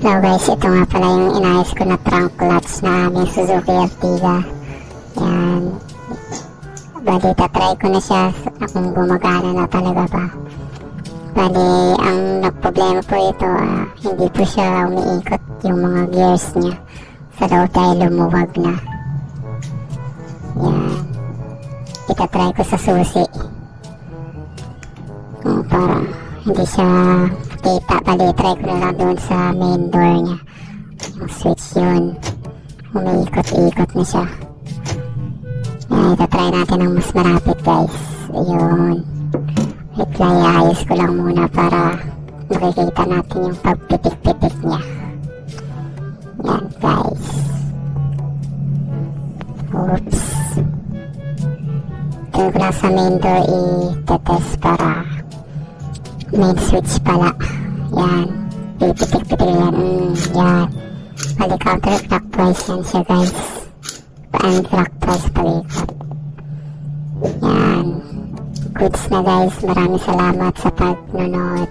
So guys, ito nga pala yung inayos ko na trunk clutch na aming Suzuki Ertiga. Yan. Bali, tatry ko na siya kung gumagana na talaga ba. Bali, ang nagproblema po ito, hindi po siya umiikot yung mga gears niya. Sa loob tayo lumuwag na. Yan. Itatry ko sa susi. Para hindi siya kita. Bali, try ko na lang doon sa main door niya. Yung switch yun. Umiikot-ikot na siya. Yan, itatry natin ng mas malapit guys. Ayun. Reply, ayos ko lang muna para makikita natin yung pagpitik-pitik niya. Yan guys. Oops. Ito ko lang sa main door i-test para main switch pala. Yan. Pipitik-pitik yan. Yan. Bali counterclockwise yan siya guys. Clockwise palikot. Yan. Goods na guys. Maraming salamat sa pag-nunod.